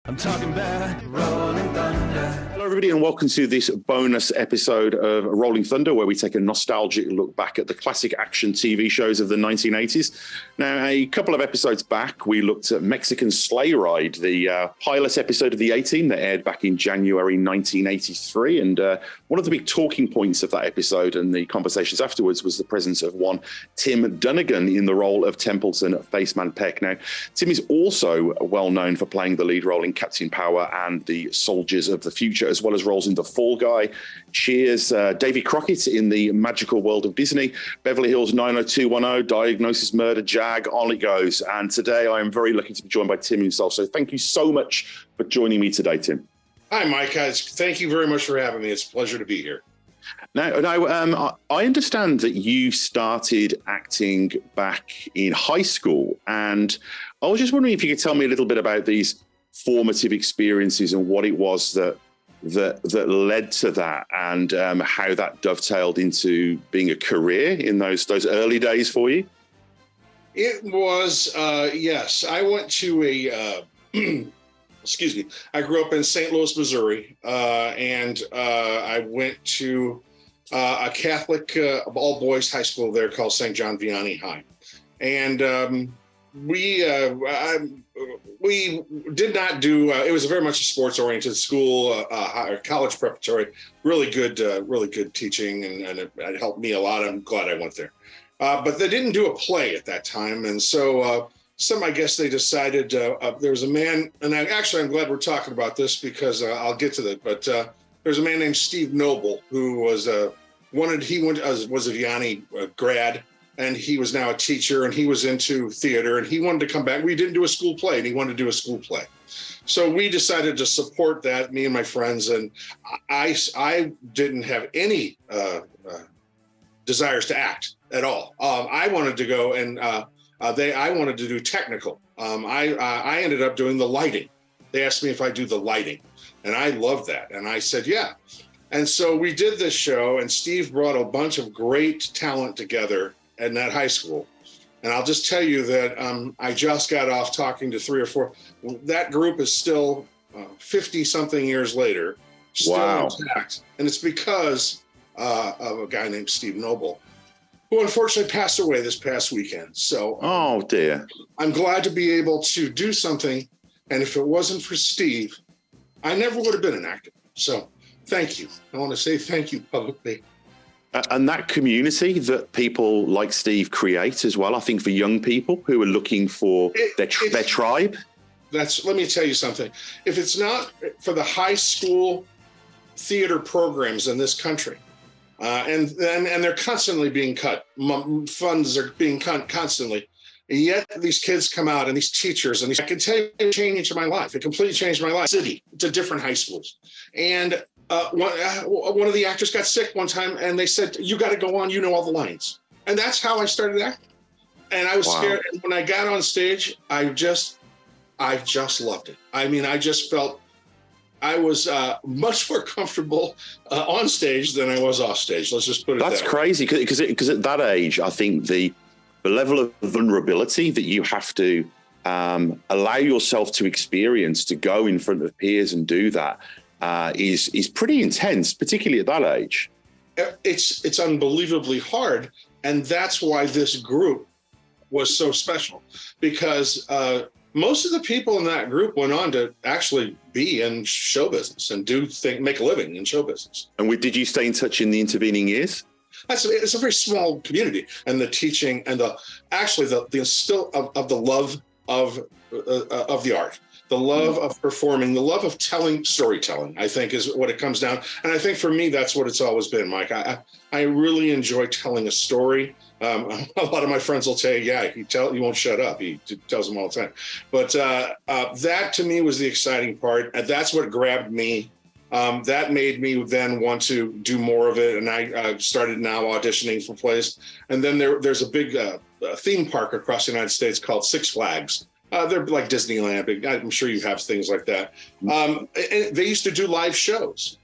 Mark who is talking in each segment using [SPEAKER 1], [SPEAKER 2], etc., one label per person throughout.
[SPEAKER 1] I'm talking about Rolling Thunder.
[SPEAKER 2] Hello, everybody, and welcome to this bonus episode of Rolling Thunder, where we take a nostalgic look back at the classic action TV shows of the 1980s. Now, a couple of episodes back, we looked at Mexican Slayride, the pilot episode of the A-Team that aired back in January 1983. And one of the big talking points of that episode and the conversations afterwards was the presence of one Tim Dunigan in the role of Templeton The Faceman Peck. Now, Tim is also well known for playing the lead role in Captain Power and the Soldiers of the Future, as well as roles in The Fall Guy, Cheers, Davy Crockett in The Magical World of Disney, Beverly Hills 90210, Diagnosis Murder, Jag, on it goes. And today I am very lucky to be joined by Tim himself. So thank you so much for joining me today, Tim.
[SPEAKER 3] Hi, Mike. Thank you very much for having me. It's a pleasure to be here.
[SPEAKER 2] Now, I understand that you started acting back in high school, and I was just wondering if you could tell me a little bit about these formative experiences and what it was that led to that, and how that dovetailed into being a career in those early days for you.
[SPEAKER 3] It was, yes. I went to a, excuse me, I grew up in St. Louis, Missouri, and I went to a Catholic all-boys high school there called St. John Vianney High. And we did not do, it was very much a sports-oriented school, college preparatory, really good teaching, and it helped me a lot. I'm glad I went there. But they didn't do a play at that time. And so I guess they decided, there was a man, and I'm glad we're talking about this because I'll get to that, but there's a man named Steve Noble who was was a Vianney grad, and he was now a teacher, and he was into theater, and he wanted to come back. We didn't do a school play, and he wanted to do a school play. So we decided to support that, me and my friends, and I didn't have any desires to act at all. I wanted to go and I wanted to do technical. I ended up doing the lighting. They asked me if I do the lighting, and I loved that. And I said, yeah. And so we did this show, and Steve brought a bunch of great talent together in that high school. And I'll just tell you that I just got off talking to 3 or 4. That group is still 50 something years later, still intact. And it's because of a guy named Steve Noble, who unfortunately passed away this past weekend. So,
[SPEAKER 2] oh dear.
[SPEAKER 3] I'm glad to be able to do something. And if it wasn't for Steve, I never would have been an actor. So thank you. I want to say thank you publicly.
[SPEAKER 2] And that community that people like Steve create as well, I think, for young people who are looking for their tribe.
[SPEAKER 3] Let me tell you something. If it's not for the high school theater programs in this country, and they're constantly being cut, funds are being cut constantly, and yet these kids come out, and these teachers, and I can tell you, it changed my life. It completely changed my life. City to different high schools. And one of the actors got sick one time, and they said, you got to go on, you know all the lines. And that's how I started acting. And I was scared. And when I got on stage, I just loved it. I mean, I just felt I was much more comfortable on stage than I was off stage. Let's just put it that way.
[SPEAKER 2] That's crazy, because at that age, I think the level of vulnerability that you have to allow yourself to experience, to go in front of peers and do that, is pretty intense, particularly at that age.
[SPEAKER 3] It's unbelievably hard, and that's why this group was so special, because most of the people in that group went on to actually be in show business and make a living in show business.
[SPEAKER 2] And did you stay in touch in the intervening years?
[SPEAKER 3] It's a very small community, and the teaching and the instill of the love of the art. The love of performing, the love of storytelling, I think, is what it comes down. And I think for me, that's what it's always been, Mike. I really enjoy telling a story. A lot of my friends will say, yeah, he won't shut up. He tells them all the time. But that to me was the exciting part. And that's what grabbed me. That made me then want to do more of it. And I started now auditioning for plays. And then there's a big theme park across the United States called Six Flags. They're like Disneyland. I'm sure you have things like that. And they used to do live shows,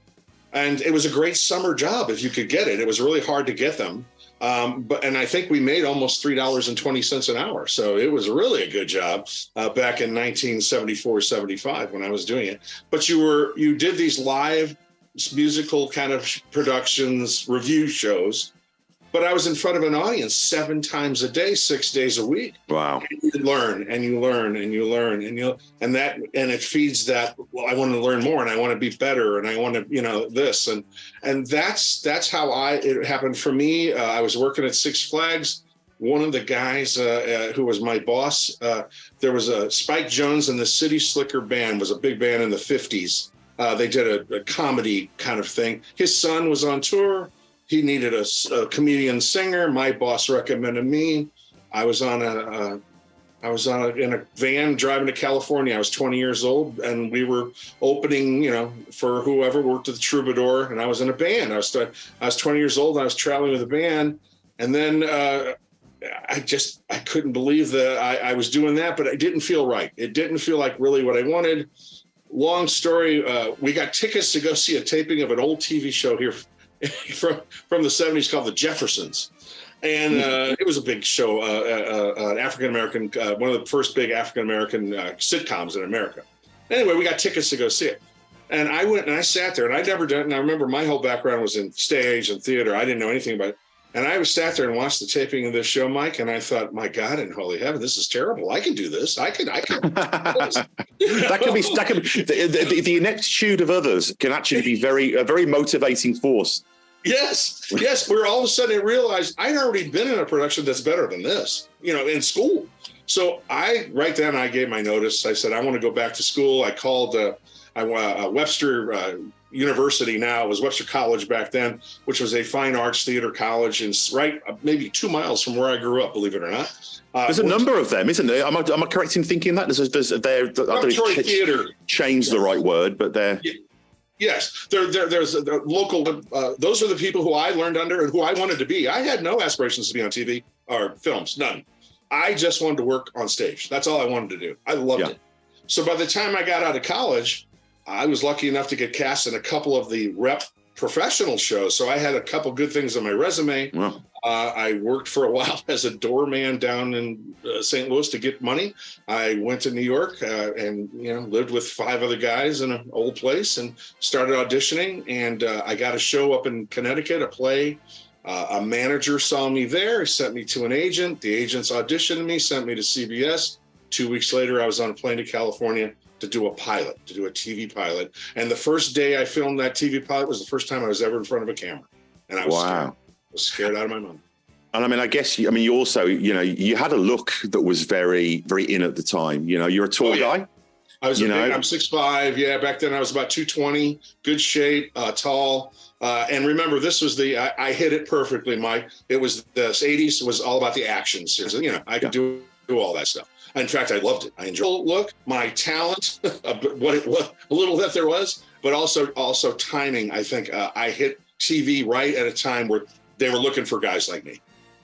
[SPEAKER 3] and it was a great summer job if you could get it. It was really hard to get them. And I think we made almost $3.20 an hour. So it was really a good job back in 1974, 75 when I was doing it. But you did these live musical kind of productions, review shows. But I was in front of an audience 7 times a day, 6 days a week.
[SPEAKER 2] Wow.
[SPEAKER 3] And you learn and you learn and you learn and it feeds that, well, I want to learn more and I want to be better and I want to, this. And that's how it happened for me. I was working at Six Flags. One of the guys who was my boss, there was a Spike Jones and the City Slicker Band, was a big band in the 50s. They did a comedy kind of thing. His son was on tour. He needed a comedian singer. My boss recommended me. I was in a van driving to California. I was 20 years old, and we were opening, for whoever worked at the Troubadour, and I was in a band. I was 20 years old. And I was traveling with a band, and then I couldn't believe that I was doing that, but it didn't feel right. It didn't feel like really what I wanted. Long story. We got tickets to go see a taping of an old TV show here from the 70s called The Jeffersons. And it was a big show, an African-American, one of the first big African-American sitcoms in America. Anyway, we got tickets to go see it. And I went and I sat there, and I'd never done it. And I remember my whole background was in stage and theater. I didn't know anything about it. And I sat there and watched the taping of this show, Mike, and I thought, my God in holy heaven, this is terrible. I can do this. I can. that
[SPEAKER 2] could be the ineptitude of others can actually be a very motivating force.
[SPEAKER 3] Yes. Where all of a sudden I realized I'd already been in a production that's better than this, in school. So right then I gave my notice. I said, I want to go back to school. I called Webster University. Now it was Webster College back then, which was a fine arts theater college, and right maybe 2 miles from where I grew up, believe it or not.
[SPEAKER 2] There's a number of them, isn't there? Am I correct in thinking that? Theater. Change the right word, but they're...
[SPEAKER 3] Yes, there's the local. Those are the people who I learned under and who I wanted to be. I had no aspirations to be on TV or films, none. I just wanted to work on stage. That's all I wanted to do. I loved it. So by the time I got out of college, I was lucky enough to get cast in a couple of the rep professional shows. So I had a couple good things on my resume.
[SPEAKER 2] Wow.
[SPEAKER 3] I worked for a while as a doorman down in St. Louis to get money. I went to New York and lived with 5 other guys in an old place and started auditioning. And I got a show up in Connecticut, a play. A manager saw me there. He sent me to an agent. The agents auditioned me, sent me to CBS. 2 weeks later, I was on a plane to California to do a TV pilot. And the first day I filmed that TV pilot was the first time I was ever in front of a camera. And I was scared. I was scared out of my mind.
[SPEAKER 2] And I mean, I guess, you also, you had a look that was very, very in at the time. You're a tall guy.
[SPEAKER 3] I was I'm 6'5". Yeah, back then I was about 220, good shape, tall. And remember, this was I hit it perfectly, Mike. It was the 80s. It was all about the action. So, I could do all that stuff. In fact, I loved it. I enjoyed the look, my talent, what a little that there was, but also timing. I think I hit TV right at a time where they were looking for guys like me.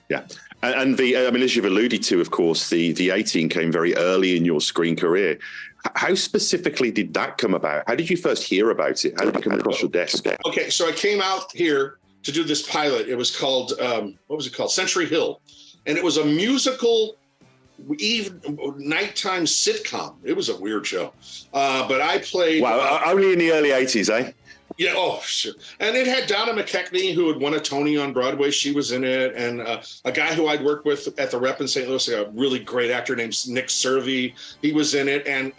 [SPEAKER 2] Yeah. And as you've alluded to, of course, the 18 came very early in your screen career. How specifically did that come about? How did you first hear about it? How did it come across your desk?
[SPEAKER 3] Okay, so I came out here to do this pilot. It was called, what was it called? Century Hill. And it was a musical nighttime sitcom. It was a weird show. But I played...
[SPEAKER 2] Wow, only in the early 80s, eh?
[SPEAKER 3] Yeah, oh, sure. And it had Donna McKechnie, who had won a Tony on Broadway. She was in it. And a guy who I'd worked with at the Rep in St. Louis, a really great actor named Nick Cervi. He was in it. And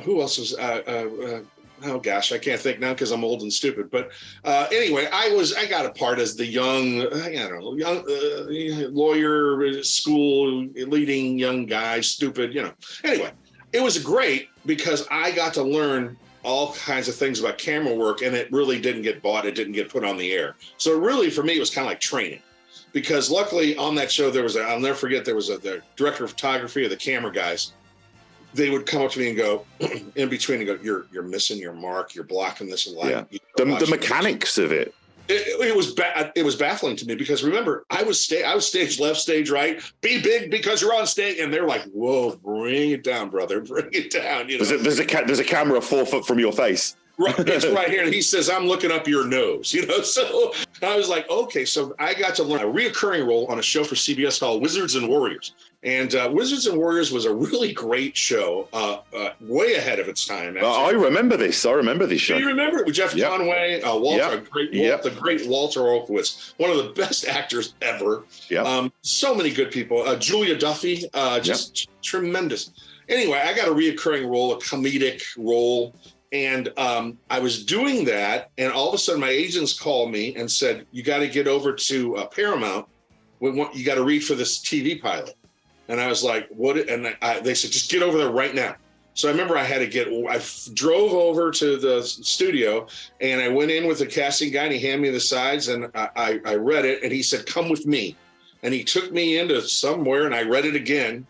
[SPEAKER 3] who else was... oh, gosh, I can't think now because I'm old and stupid. But anyway, I got a part as the young lawyer, school leading young guy, stupid, Anyway, it was great because I got to learn all kinds of things about camera work, and it really didn't get bought. It didn't get put on the air. So really, for me, it was kind of like training, because luckily on that show, I'll never forget, there was the director of photography or the camera guys. They would come up to me and go in between and go, you're missing your mark. You're blocking this light.
[SPEAKER 2] Yeah. The mechanics of it.
[SPEAKER 3] It was baffling to me because remember, I was stage left, stage right, be big because you're on stage. And they're like, whoa, bring it down, brother. Bring it down.
[SPEAKER 2] There's a camera 4 foot from your face.
[SPEAKER 3] Right, it's right here. And he says, I'm looking up your nose, So I was like, okay, so I got to learn a reoccurring role on a show for CBS called Wizards and Warriors. And Wizards and Warriors was a really great show, way ahead of its time.
[SPEAKER 2] I remember this. I remember this show.
[SPEAKER 3] Do you remember it with Jeff Conway, Walter, the great Walter Olkowitz, one of the best actors ever. So many good people. Julia Duffy, just tremendous. Anyway, I got a reoccurring role, a comedic role. And I was doing that, and all of a sudden my agents called me and said, you got to get over to Paramount. You got to read for this TV pilot. And I was like, what? And they said, just get over there right now. So I remember I drove over to the studio, and I went in with the casting guy, and he handed me the sides, and I read it, and he said, come with me. And he took me into somewhere, and I read it again.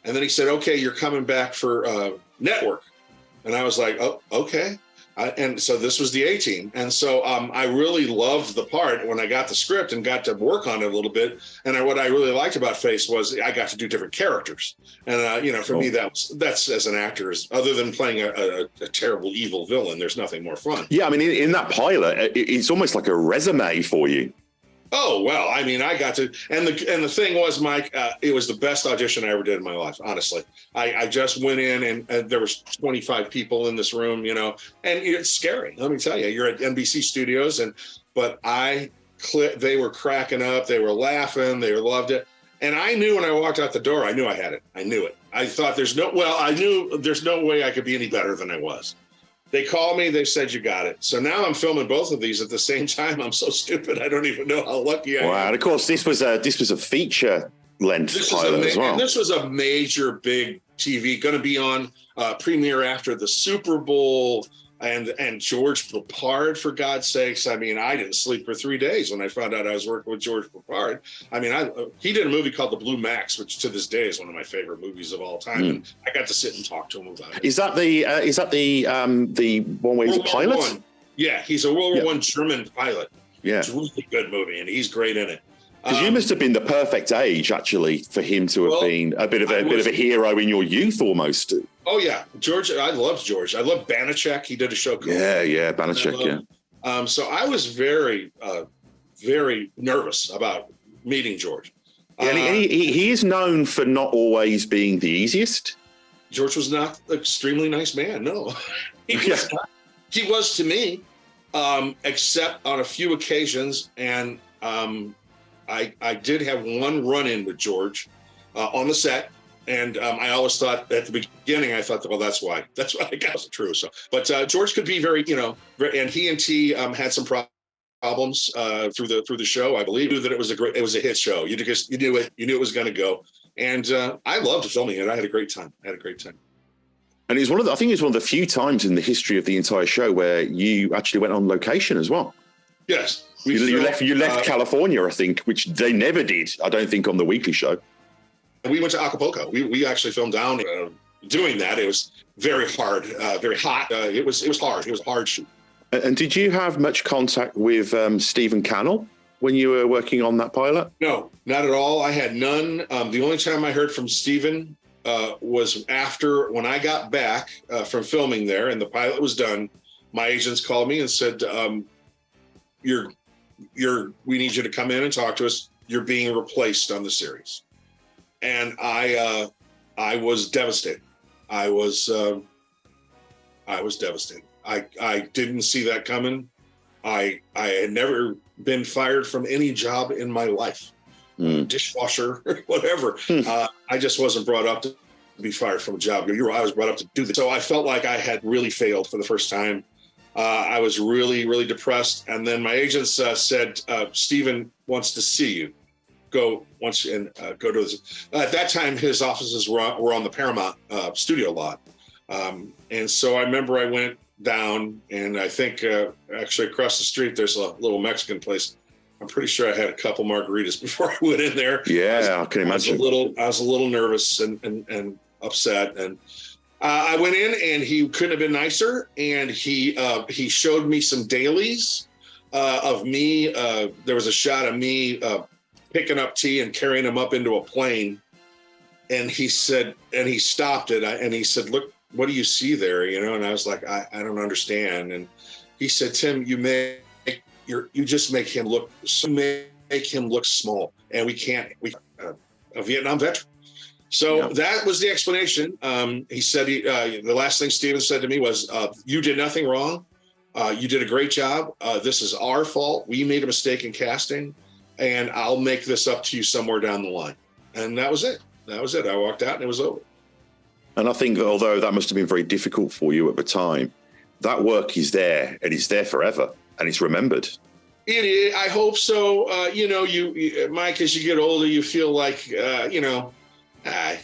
[SPEAKER 3] And then he said, okay, you're coming back for network. And I was like, oh, okay. And so this was the A-Team. And so I really loved the part when I got the script and got to work on it a little bit. And what I really liked about Face was I got to do different characters. And, for me, that's as an actor, other than playing a terrible evil villain, there's nothing more fun. Yeah,
[SPEAKER 2] I mean, in that pilot, it's almost like a resume for you.
[SPEAKER 3] Oh, well, I mean, I got to, and the thing was, Mike, it was the best audition I ever did in my life, honestly. I just went in and there was 25 people in this room, and it's scary. Let me tell you, you're at NBC Studios, but they were cracking up, they were laughing, they loved it. And I knew when I walked out the door, I knew I had it. I knew it. I thought I knew there's no way I could be any better than I was. They called me, they said, you got it. So now I'm filming both of these at the same time. I'm so stupid. I don't even know how lucky I am.
[SPEAKER 2] Wow. And of course, this was a feature length pilot as well.
[SPEAKER 3] And this was a major big TV, going to be on premiere after the Super Bowl. And George Papard, for God's sakes. I mean, I didn't sleep for 3 days when I found out I was working with George Papard. I mean, he did a movie called The Blue Max, which to this day is one of my favorite movies of all time. And I got to sit and talk to him about it.
[SPEAKER 2] Is that the one where he's a pilot?
[SPEAKER 3] One. Yeah, he's a World War I German pilot.
[SPEAKER 2] Yeah,
[SPEAKER 3] it's a really good movie, and he's great in it.
[SPEAKER 2] Because you must have been the perfect age, actually, for him to have been a bit of a hero in your youth, almost. Oh yeah, George. I loved George. I loved Banachek. He did a show called Banachek.
[SPEAKER 3] So I was very, very nervous about meeting George.
[SPEAKER 2] And he is known for not always being the easiest.
[SPEAKER 3] George was not an extremely nice man. No, he was to me, except on a few occasions. And I did have one run-in with George on the set. And I always thought at the beginning, well, that's why I got it true. So, but George could be very, and he and T had some problems through the show. I believe that it was a hit show. You knew it was going to go. And I loved filming it. I had a great time. And it's I think it's one of the few times in the history of the entire show where you actually went on location as well. Yes.
[SPEAKER 2] You left California, I think, which they never did, I don't think, on the weekly show.
[SPEAKER 3] We went to Acapulco. We actually filmed down doing that. It was very hard, very hot. It was hard. It was a hard shoot.
[SPEAKER 2] And did you have much contact with Stephen Cannell when you were working on that pilot?
[SPEAKER 3] No, not at all. I had none. The only time I heard from Stephen was after when I got back from filming there and the pilot was done. My agents called me and said, we need you to come in and talk to us. You're being replaced on the series. And I was devastated. I was devastated. I didn't see that coming. I had never been fired from any job in my life, dishwasher, whatever. I just wasn't brought up to be fired from a job. I was brought up to do this. So I felt like I had really failed for the first time. I was really, really depressed. And then my agents said, Stephen wants to see you. Go to his. At that time, his offices were on the Paramount studio lot, and so I remember I went down, and I think actually across the street there's a little Mexican place. I'm pretty sure I had a couple margaritas before I went in there.
[SPEAKER 2] Yeah, I can imagine.
[SPEAKER 3] I was a little nervous and upset, and I went in, and he couldn't have been nicer, and he showed me some dailies of me. There was a shot of me. Picking up tea and carrying him up into a plane. And he said, and he stopped it. And he said, look, what do you see there? And I was like, I don't understand. And he said, Tim, you make you just make him look small, and a Vietnam veteran. So that was the explanation. He said the last thing Steven said to me was, "You did nothing wrong. You did a great job. This is our fault. We made a mistake in casting, and I'll make this up to you somewhere down the line." And that was it. I walked out, and it was over.
[SPEAKER 2] And I think that although that must have been very difficult for you at the time, that work is there, and it's there forever, and it's remembered.
[SPEAKER 3] I hope so. You, Mike, as you get older, you feel like,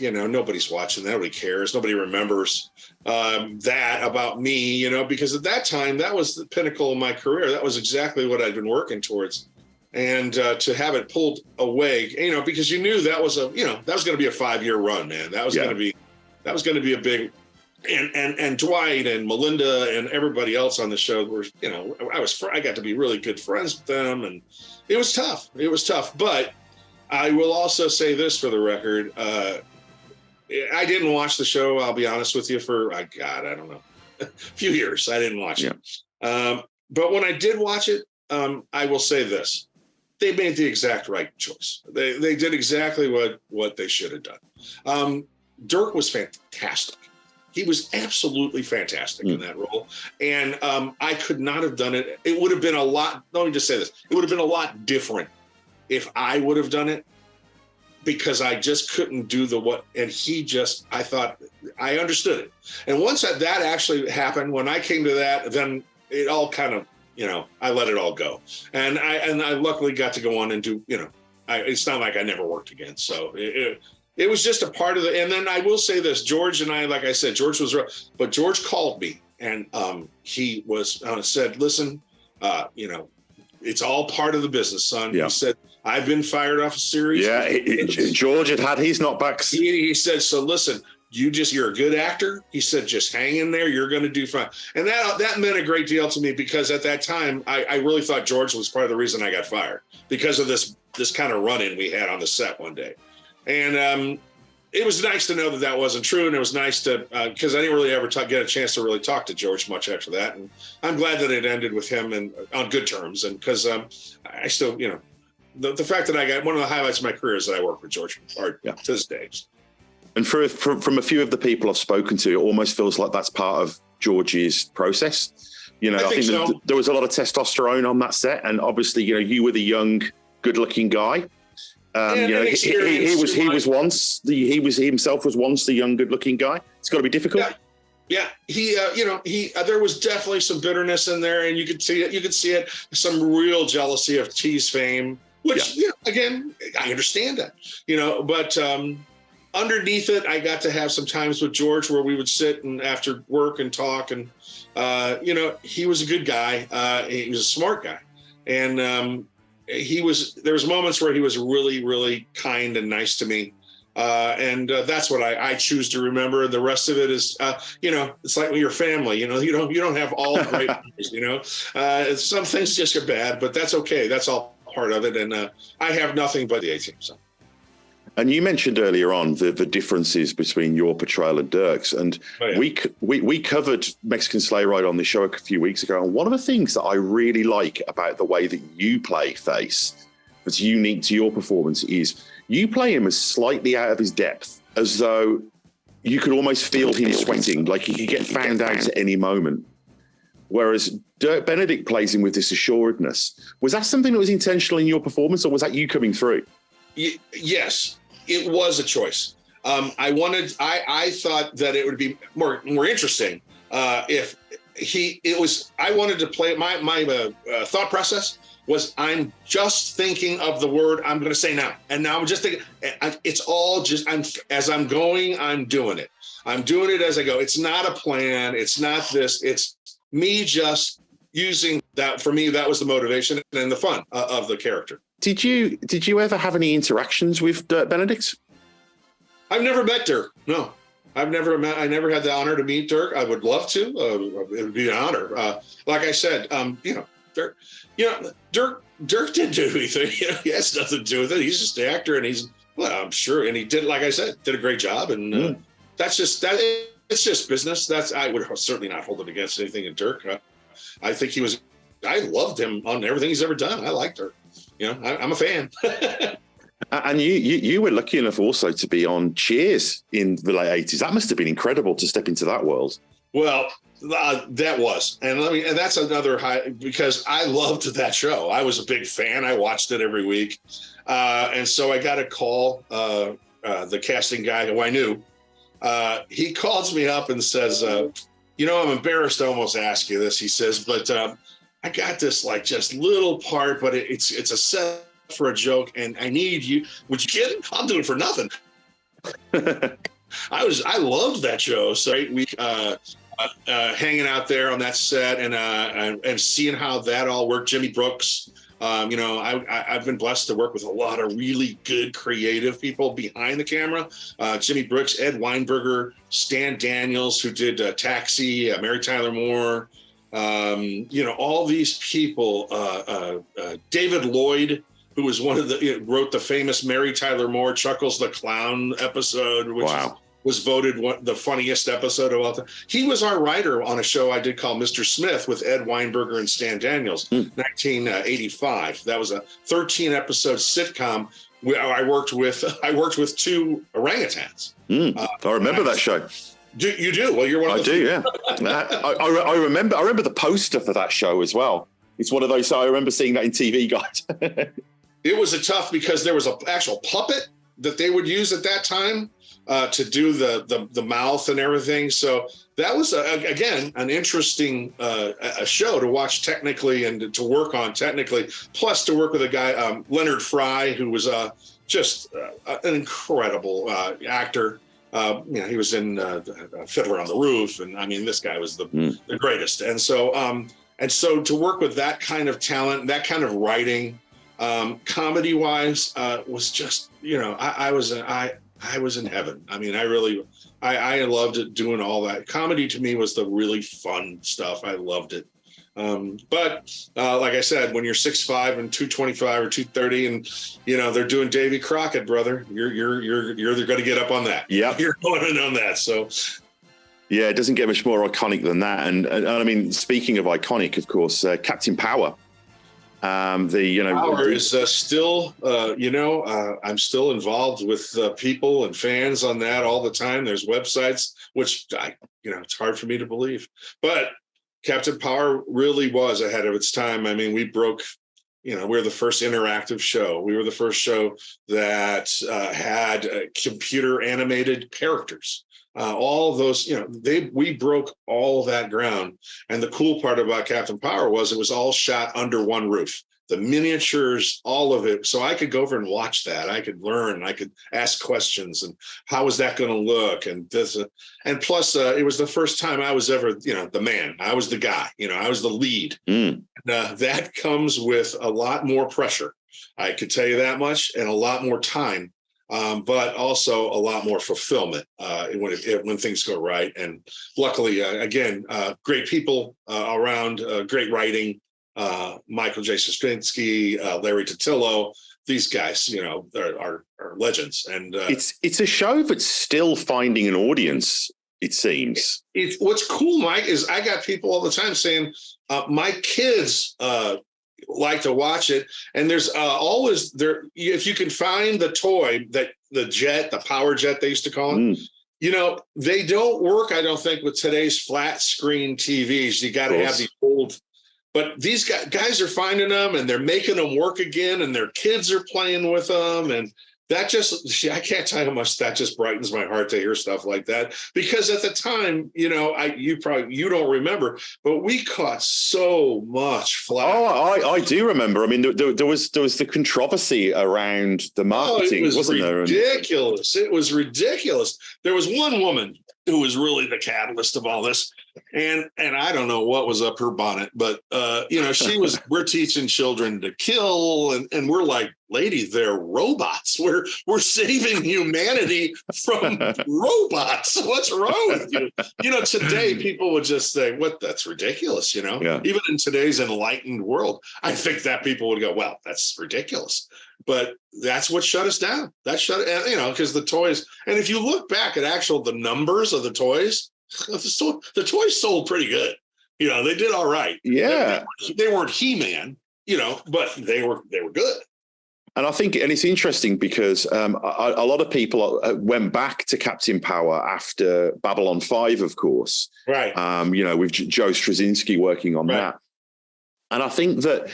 [SPEAKER 3] nobody's watching. Nobody cares. Nobody remembers that about me, because at that time, that was the pinnacle of my career. That was exactly what I'd been working towards. And to have it pulled away, because you knew that was that was going to be a 5-year run, man. That was going to be a big, and Dwight and Melinda and everybody else on the show were, I got to be really good friends with them, and it was tough. But I will also say this for the record. I didn't watch the show, I'll be honest with you, for, I don't know, a few years. I didn't watch it. But when I did watch it, I will say this. They made the exact right choice. They did exactly what they should have done. Dirk was fantastic. He was absolutely fantastic in that role. And I could not have done it. It would have been a lot, let me just say this. It would have been a lot different if I would have done it, because I just couldn't do I thought I understood it. And once that actually happened, when I came to that, then it all kind of, I let it all go. And I luckily got to go on and do, it's not like I never worked again. So it was just a part of and then I will say this, George and I, like I said, George was rough, but George called me and he said, listen, it's all part of the business, son. He said, I've been fired off a series. Yeah,
[SPEAKER 2] George had his knockbacks.
[SPEAKER 3] He said, so listen, you're a good actor. He said, just hang in there. You're going to do fine. And that meant a great deal to me, because at that time, I really thought George was part of the reason I got fired, because of this kind of run-in we had on the set one day. And it was nice to know that wasn't true. And it was nice to, because I didn't really ever get a chance to really talk to George much after that. And I'm glad that it ended with him and on good terms. And because I still, the fact that I got one of the highlights of my career is that I work with George to this day.
[SPEAKER 2] And from a few of the people I've spoken to, it almost feels like that's part of George's process. I think so. There was a lot of testosterone on that set, and obviously, you were the young, good-looking guy. He himself was once the young, good-looking guy. It's got to be difficult.
[SPEAKER 3] Yeah. He there was definitely some bitterness in there, and you could see it. You could see it. Some real jealousy of T's fame, which again, I understand that. But underneath it, I got to have some times with George where we would sit and after work and talk, and he was a good guy. He was a smart guy, and there was moments where he was really, really kind and nice to me. And that's what I choose to remember. The rest of it is, it's like your family, you don't have all the great memories, some things just are bad, but that's okay. That's all part of it. And I have nothing but the A-Team. So.
[SPEAKER 2] And you mentioned earlier on the differences between your portrayal and Dirk's, and we covered Mexican Slayride on the show a few weeks ago. And one of the things that I really like about the way that you play Face, that's unique to your performance, is you play him as slightly out of his depth, as though you could almost feel him sweating, like he could get found out at any moment. Whereas Dirk Benedict plays him with this assuredness. Was that something that was intentional in your performance, or was that you coming through?
[SPEAKER 3] Yes. It was a choice. I thought that it would be more interesting if I wanted to play my thought process was I'm just thinking of the word I'm going to say now. And now I'm just thinking, it's all just, as I'm going, I'm doing it. I'm doing it as I go. It's not a plan. It's not this. It's me just using that. For me, that was the motivation and the fun of the character.
[SPEAKER 2] Did you ever have any interactions with Dirk Benedict?
[SPEAKER 3] I've never met Dirk. No, I never had the honor to meet Dirk. I would love to. It would be an honor. Like I said, Dirk didn't do anything. He has nothing to do with it. He's just an actor, and I'm sure, and he did, like I said, did a great job. And that's just that. It's just business. I would certainly not hold it against anything in Dirk. I think he was I loved him on everything he's ever done. I liked her. I'm a fan.
[SPEAKER 2] And you were lucky enough also to be on Cheers in the late 80s. That must have been incredible to step into that world.
[SPEAKER 3] Well, that was, and that's another high, because I loved that show. I was a big fan. I watched it every week. And so I got a call, the casting guy who I knew, he calls me up and says, I'm embarrassed to almost ask you this. He says, but I got this like just little part, but it's a set for a joke, and I need you. Would you get it? I'll do it for nothing. I loved that show. So we hanging out there on that set and seeing how that all worked. Jimmy Brooks. I've been blessed to work with a lot of really good creative people behind the camera. Jimmy Brooks, Ed Weinberger, Stan Daniels, who did Taxi, Mary Tyler Moore. All these people. David Lloyd, who was wrote the famous Mary Tyler Moore Chuckles the Clown episode, which was voted the funniest episode of all time. He was our writer on a show I did called Mr. Smith with Ed Weinberger and Stan Daniels, 1985. That was a 13-episode sitcom where I worked with 2 orangutans.
[SPEAKER 2] I remember that show.
[SPEAKER 3] You do? Well, you're one of those.
[SPEAKER 2] I do, yeah. I remember the poster for that show as well. It's one of those, I remember seeing that in TV Guide.
[SPEAKER 3] It was tough because there was an actual puppet that they would use at that time to do the mouth and everything. So that was, again, an interesting a show to watch technically and to work on technically, plus to work with a guy, Leonard Fry, who was just an incredible actor. He was in Fiddler on the Roof. And I mean, this guy was the greatest. And so to work with that kind of talent, that kind of writing, comedy wise, was just, I was in heaven. I mean, I loved it, doing all that. Comedy to me was the really fun stuff. I loved it. But like I said, when you're 6'5" and 225 or 230 and, they're doing Davy Crockett, brother, you're going to get up on that.
[SPEAKER 2] Yeah.
[SPEAKER 3] You're going in on that. So.
[SPEAKER 2] Yeah, it doesn't get much more iconic than that. And I mean, speaking of iconic, of course, Captain Power.
[SPEAKER 3] Power is still, I'm still involved with people and fans on that all the time. There's websites, which it's hard for me to believe. But Captain Power really was ahead of its time. I mean, we broke. We're the first interactive show. We were the first show that had computer animated characters. All of those, we broke all that ground. And the cool part about Captain Power was it was all shot under one roof. The miniatures, all of it. So I could go over and watch that. I could learn. I could ask questions. And how is that going to look? And this, and plus, it was the first time I was ever, the man. I was the guy. I was the lead. And, that comes with a lot more pressure. I could tell you that much, and a lot more time. But also a lot more fulfillment when things go right. And luckily, again, great people around, great writing, Michael J. Straczynski, Larry Totillo, these guys, are legends. And
[SPEAKER 2] it's a show that's still finding an audience, it seems.
[SPEAKER 3] What's cool, Mike, is I got people all the time saying, my kids like to watch it, and there's always there, if you can find the toy, that the power jet they used to call it, they don't work, I don't think, with today's flat screen TVs. You got to have the old, but these guys are finding them, and they're making them work again, and their kids are playing with them, and that just, I can't tell you how much that just brightens my heart to hear stuff like that. Because at the time, you don't remember, but we caught so much flack.
[SPEAKER 2] Oh, I do remember. I mean, there was the controversy around the marketing, wasn't there?
[SPEAKER 3] Ridiculous. It was ridiculous. There was one woman who was really the catalyst of all this. And I don't know what was up her bonnet, but she was, we're teaching children to kill, and we're like, lady, they're robots. We're saving humanity from robots. What's wrong with you? Today people would just say, that's ridiculous,
[SPEAKER 2] Yeah.
[SPEAKER 3] Even in today's enlightened world, I think that people would go, well, that's ridiculous. But that's what shut us down. That because the toys, and if you look back at the numbers of the toys, the toys sold pretty good. They did all right.
[SPEAKER 2] Yeah.
[SPEAKER 3] They weren't He-Man, but they were good.
[SPEAKER 2] And I think, and it's interesting because a lot of people went back to Captain Power after Babylon 5, of course.
[SPEAKER 3] Right.
[SPEAKER 2] With Joe Straczynski working on that. And I think that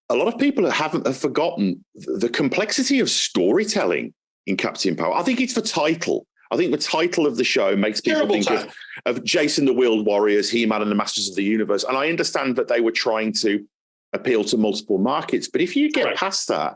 [SPEAKER 2] a lot of people have forgotten the complexity of storytelling in Captain Power. I think it's the title. I think the title of the show makes people think of Jason the Wheeled Warriors, He-Man and the Masters of the Universe. And I understand that they were trying to appeal to multiple markets. But if you get past that,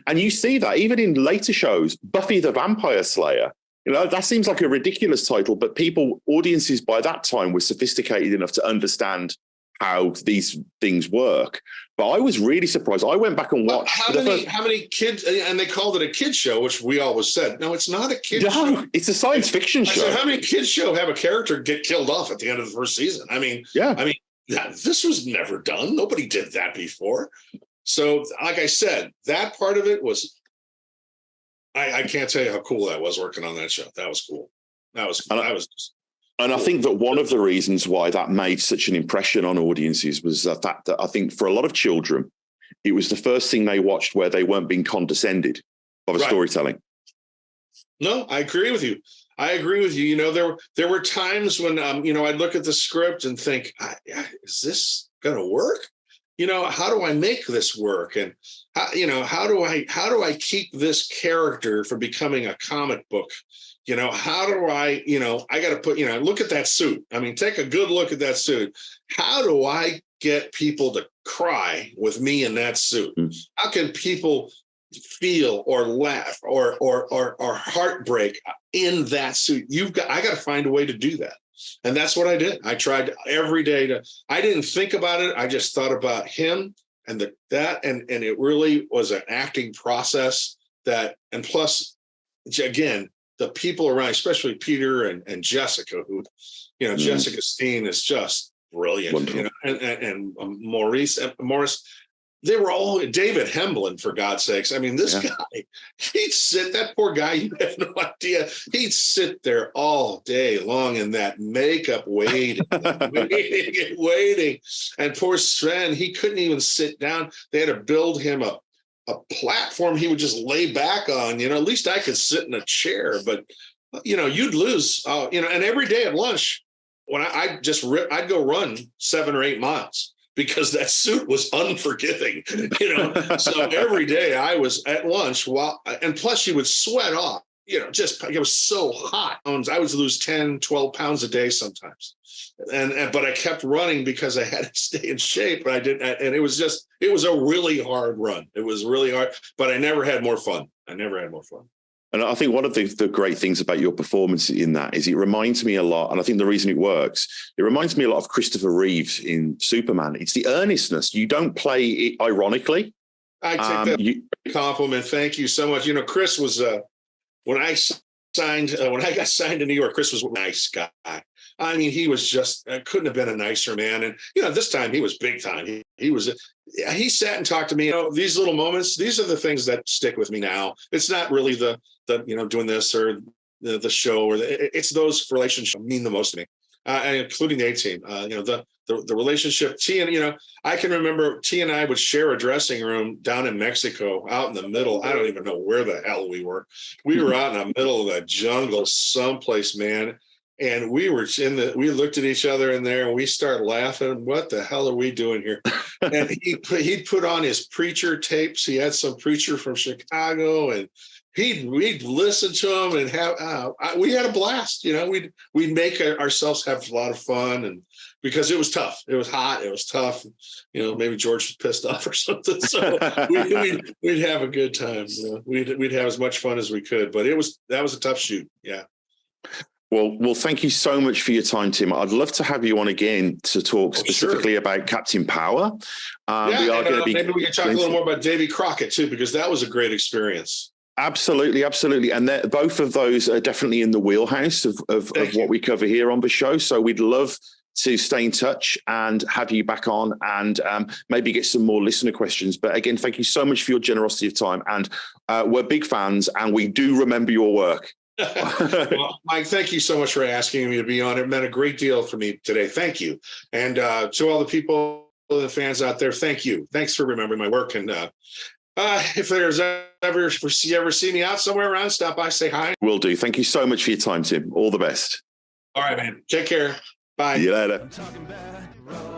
[SPEAKER 2] and you see that even in later shows, Buffy the Vampire Slayer, that seems like a ridiculous title, but audiences by that time were sophisticated enough to understand how these things work. But I was really surprised. I went back and watched.
[SPEAKER 3] How many kids, and they called it a kid show, which we always said, no, it's not a kid show.
[SPEAKER 2] It's a science fiction show.
[SPEAKER 3] I said, how many kids show have a character get killed off at the end of the first season? This was never done. Nobody did that before. So, like I said, that part of it was, I can't tell you how cool that was working on that show. That was cool. And
[SPEAKER 2] I think that one of the reasons why that made such an impression on audiences was the fact that I think for a lot of children, it was the first thing they watched where they weren't being condescended by the storytelling.
[SPEAKER 3] No, I agree with you. There were times when, I'd look at the script and think, is this going to work? How do I make this work? And how do I keep this character from becoming a comic book? How do I got to put, look at that suit. I mean, take a good look at that suit. How do I get people to cry with me in that suit? How can people feel or laugh or heartbreak in that suit? I got to find a way to do that. And that's what I did. I tried every day I didn't think about it. I just thought about him and and it really was an acting process and plus, again, the people around, especially Peter and Jessica, who, Jessica Steen is just brilliant, and Morris, they were all, David Hemblin, for God's sakes. I mean, this guy, that poor guy, you have no idea. He'd sit there all day long in that makeup waiting. And poor Sven, he couldn't even sit down. They had to build him a platform he would just lay back on. At least I could sit in a chair, but, you'd lose, and every day at lunch, when I'd go run 7 or 8 miles. Because that suit was unforgiving, So every day I was at lunch and plus you would sweat off, it was so hot. I would lose 10, 12 pounds a day sometimes. But I kept running because I had to stay in shape. And it was a really hard run. It was really hard, but I never had more fun. And
[SPEAKER 2] I think one of the great things about your performance in that is it reminds me a lot, and I think the reason it works, it reminds me a lot of Christopher Reeves in Superman. It's the earnestness. You don't play it ironically.
[SPEAKER 3] I take that compliment. Thank you so much. Chris was, when I got signed to New York, Chris was a nice guy. I mean, he was just, couldn't have been a nicer man. And, this time he was big time. He sat and talked to me, these little moments, these are the things that stick with me now. It's not really the doing this or the show or it's those relationships mean the most to me, including the A-Team. The relationship, T and, I can remember T and I would share a dressing room down in Mexico, out in the middle. I don't even know where the hell we were. We were out in the middle of the jungle someplace, man. And we looked at each other in there and we start laughing. What the hell are we doing here? And he'd put on his preacher tapes. He had some preacher from Chicago and we'd listen to him and we had a blast. We'd make ourselves have a lot of fun. And because it was tough, it was hot, it was tough. Maybe George was pissed off or something. So we'd have a good time. We'd have as much fun as we could, but that was a tough shoot. Yeah.
[SPEAKER 2] Well, thank you so much for your time, Tim. I'd love to have you on again to talk specifically about Captain Power.
[SPEAKER 3] Maybe we can talk a little more about Davy Crockett too, because that was a great experience.
[SPEAKER 2] Absolutely. And both of those are definitely in the wheelhouse of what we cover here on the show. So we'd love to stay in touch and have you back on and maybe get some more listener questions. But again, thank you so much for your generosity of time. And we're big fans and we do remember your work.
[SPEAKER 3] Well, Mike, thank you so much for asking me to be on. It meant a great deal for me today. Thank you. And to all the people, the fans out there, thank you. Thanks for remembering my work. And if there's ever see me out somewhere around, stop by, say hi.
[SPEAKER 2] Will do. Thank you so much for your time, Tim. All the best.
[SPEAKER 3] All right, man. Take care. Bye.
[SPEAKER 2] See you later.
[SPEAKER 1] I'm talking about